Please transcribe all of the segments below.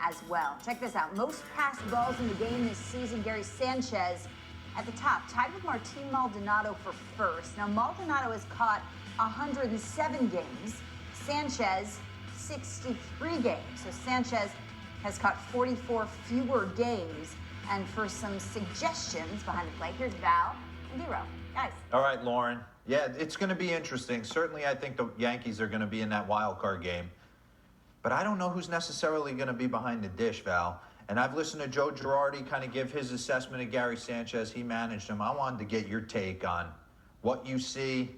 as well. Check this out. Most passed balls in the game this season, Gary Sanchez at the top, tied with Martin Maldonado for first. Now, Maldonado has caught 107 games. Sanchez, 63 games. So Sanchez has caught 44 fewer games. And for some suggestions behind the play, here's Val and D-Row. Guys. All right, Lauren. Yeah, it's going to be interesting. Certainly, I think the Yankees are going to be in that wild card game. But I don't know who's necessarily going to be behind the dish, Val. And I've listened to Joe Girardi kind of give his assessment of Gary Sanchez. He managed him. I wanted to get your take on what you see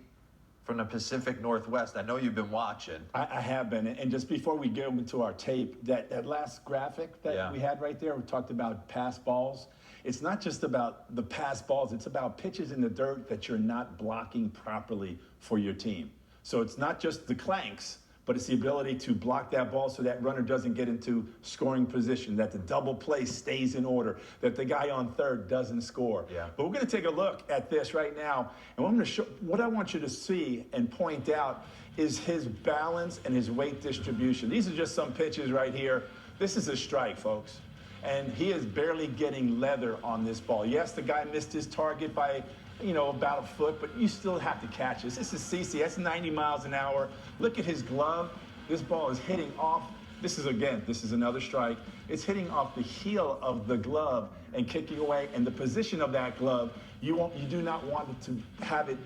from the Pacific Northwest. I know you've been watching. I have been. And just before we get into our tape, that last graphic that we had right there, we talked about pass balls. It's not just about the pass balls. It's about pitches in the dirt that you're not blocking properly for your team. So it's not just the clanks, but it's the ability to block that ball so that runner doesn't get into scoring position, that the double play stays in order, that the guy on third doesn't score. Yeah. But we're going to take a look at this right now, and what I'm going to show, what I want you to see and point out is his balance and his weight distribution. These are just some pitches right here. This is a strike, folks. And he is barely getting leather on this ball. Yes, the guy missed his target by, about a foot, but you still have to catch this. This is CC. That's 90 miles an hour. Look at his glove. This ball is hitting off. This is another strike. It's hitting off the heel of the glove and kicking away. And the position of that glove, you do not want it to have it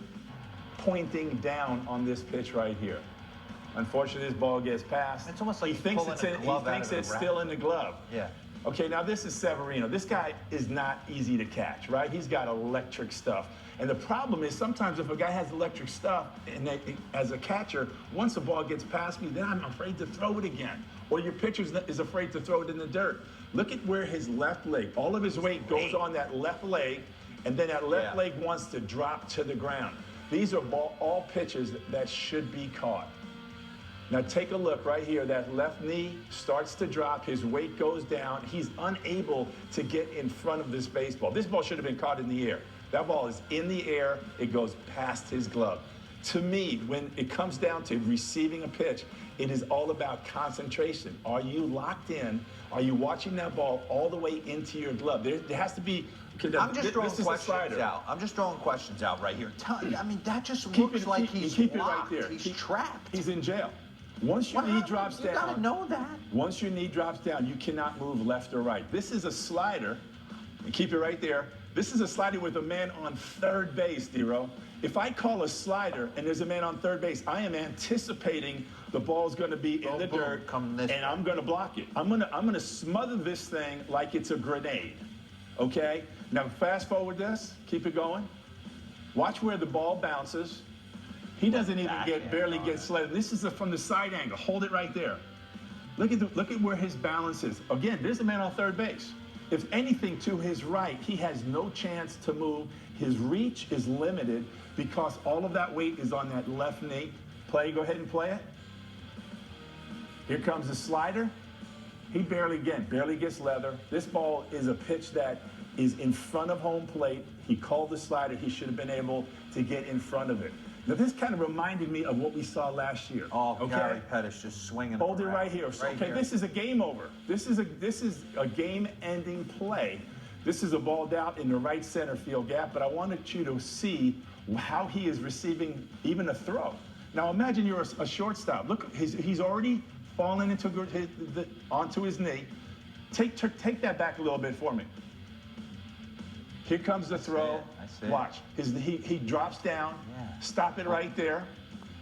pointing down on this pitch right here. Unfortunately, this ball gets past. It's almost like he thinks it's still in the glove. Yeah. Okay, now this is Severino. This guy is not easy to catch, right? He's got electric stuff. And the problem is sometimes if a guy has electric stuff, and as a catcher, once the ball gets past me, then I'm afraid to throw it again. Or your pitcher is afraid to throw it in the dirt. Look at where his left leg, all of his weight goes on that left leg, and then that left leg wants to drop to the ground. These are all pitches that should be caught. Now take a look right here. That left knee starts to drop. His weight goes down. He's unable to get in front of this baseball. This ball should have been caught in the air. That ball is in the air. It goes past his glove. To me, when it comes down to receiving a pitch, it is all about concentration. Are you locked in? Are you watching that ball all the way into your glove? There has to be. I'm just throwing questions out. I'm just throwing questions out right here. I mean, that just looks like he's locked. Right there. He's trapped. He's in jail. Once your knee drops down, you gotta know that. Once your knee drops down, you cannot move left or right. This is a slider, and keep it right there. This is a slider with a man on third base, D-Row. If I call a slider and there's a man on third base, I am anticipating the ball's going to be in the dirt, and I'm going to block it. I'm going to smother this thing like it's a grenade. Okay? Now fast forward this. Keep it going. Watch where the ball bounces. He doesn't even barely get slid. This is from the side angle. Hold it right there. Look at where his balance is. Again, there's a man on third base. If anything to his right, he has no chance to move. His reach is limited because all of that weight is on that left knee. Go ahead and play it. Here comes the slider. He barely gets leather. This ball is a pitch that is in front of home plate. He called the slider. He should have been able to get in front of it. Now, this kind of reminded me of what we saw last year. Oh, okay. Gary Pettis just swinging. Hold it right here. So, okay, this is a game over. This is a game-ending play. This is a ball out in the right center field gap, but I wanted you to see how he is receiving even a throw. Now, imagine you're a shortstop. Look, he's already fallen onto his knee. Take that back a little bit for me. Here comes the throw. Watch. He drops down. Yeah. Stop it right there.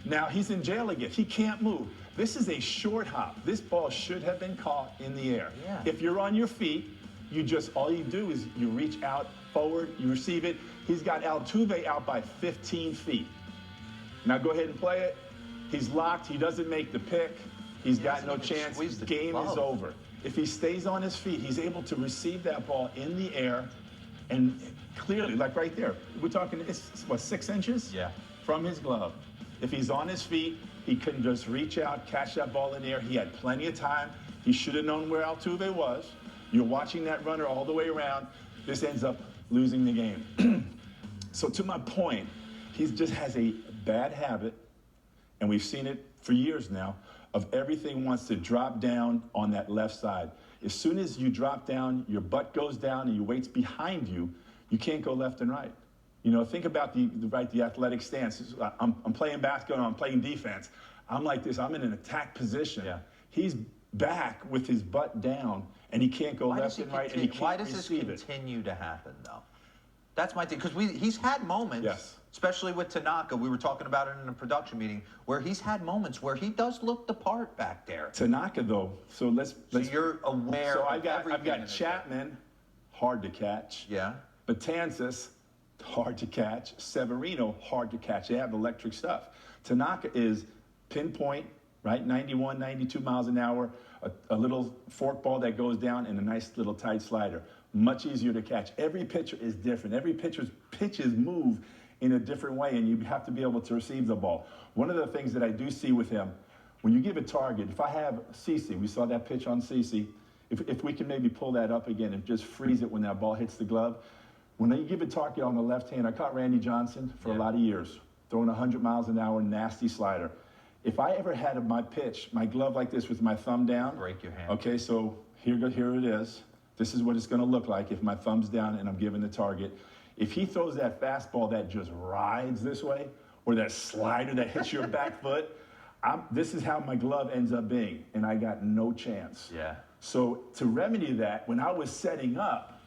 Now he's in jail again. He can't move. This is a short hop. This ball should have been caught in the air. Yeah. If you're on your feet, all you do is you reach out forward, you receive it. He's got Altuve out by 15 feet. Now go ahead and play it. He's locked. He doesn't make the pick. He's got no chance. The game is over. If he stays on his feet, he's able to receive that ball in the air. And clearly, like right there, we're talking, it's what, 6 inches? Yeah. From his glove. If he's on his feet, he couldn't just reach out, catch that ball in the air. He had plenty of time. He should have known where Altuve was. You're watching that runner all the way around. This ends up losing the game. So to my point, he just has a bad habit, and we've seen it for years now, of everything wants to drop down on that left side. As soon as you drop down, your butt goes down and your weight's behind you, you can't go left and right. You know, think about the athletic stance. I'm playing basketball, I'm playing defense. I'm like this, I'm in an attack position. Yeah. He's back with his butt down, and he can't go left and right, and he can't Why does this receive it. continue to happen, though? That's my thing, because he's had moments, Yes. especially with Tanaka, we were talking about it in a production meeting, where he's had moments where he does look the part back there. Tanaka, though, so let's you're aware So of I've got everything in this Chapman, hard to catch. Yeah. Betances, hard to catch. Severino, hard to catch. They have electric stuff. Tanaka is pinpoint, right? 91, 92 miles an hour, a little forkball that goes down, and a nice little tight slider. Much easier to catch. Every pitcher is different. Every pitcher's pitches move in a different way, and you have to be able to receive the ball. One of the things that I do see with him, when you give a target, if I have CeCe, we saw that pitch on CeCe, if we can maybe pull that up again and just freeze it when that ball hits the glove. When you give a target on the left hand, I caught Randy Johnson for a lot of years, throwing 100 miles an hour, nasty slider. If I ever had my pitch, my glove like this with my thumb down. Break your hand. Okay, so here it is. This is what it's going to look like if my thumb's down and I'm giving the target. If he throws that fastball that just rides this way, or that slider that hits your back foot, this is how my glove ends up being, and I got no chance. Yeah. So to remedy that, when I was setting up,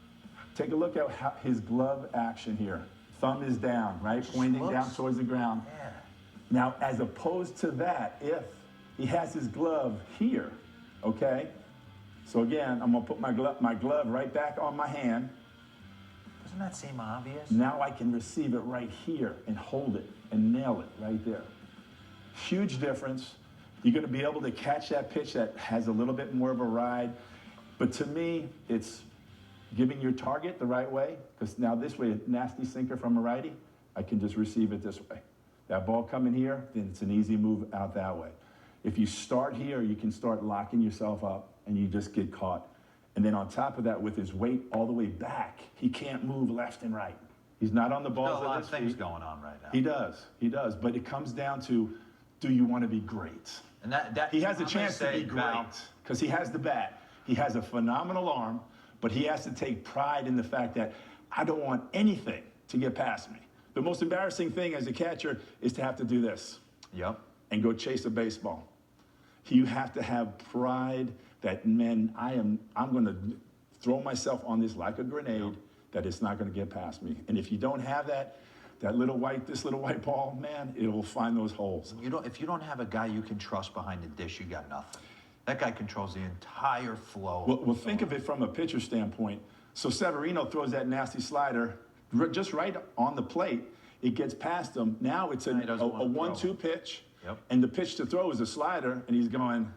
take a look at his glove action here. Thumb is down, right? Pointing down towards the ground. Yeah. Now, as opposed to that, if he has his glove here, okay? So again, I'm gonna put my glove right back on my hand. Doesn't that seem obvious? Now I can receive it right here and hold it and nail it right there. Huge difference. You're gonna be able to catch that pitch that has a little bit more of a ride. But to me, it's giving your target the right way, because now this way, a nasty sinker from a righty, I can just receive it this way. That ball coming here, then it's an easy move out that way. If you start here, you can start locking yourself up and you just get caught. And then on top of that, with his weight all the way back, he can't move left and right. He's not on the balls Still a lot of of his things feet. going on right now. He does. But it comes down to, do you want to be great? And that He has a I'm chance to gonna be say, great Val, because he has the bat. He has a phenomenal arm, but he has to take pride in the fact that I don't want anything to get past me. The most embarrassing thing as a catcher is to have to do this. Yep. And go chase a baseball. You have to have pride that, man, I'm going to throw myself on this like a grenade, that it's not going to get past me. And if you don't have this little white ball, man, it will find those holes. If you don't have a guy you can trust behind the dish, you got nothing. That guy controls the entire flow. Well, think of it from a pitcher standpoint. So Severino throws that nasty slider just right on the plate. It gets past him. Now it's a 1-2 pitch. Yep. And the pitch to throw is a slider, and he's going,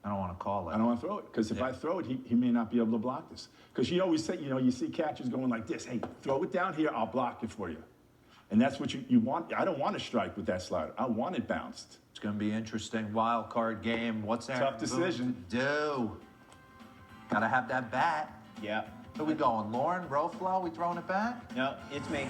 I don't want to call it. I don't want to throw it, because if I throw it, he may not be able to block this. Because you always say, you see catchers going like this, hey, throw it down here, I'll block it for you. And that's what you want. I don't want to strike with that slider. I want it bounced. It's going to be interesting. Wild card game. What's that? Tough decision. Do. Got to have that bat. Yeah. Who we going? Lauren, Roflo? We throwing it back? No, it's me.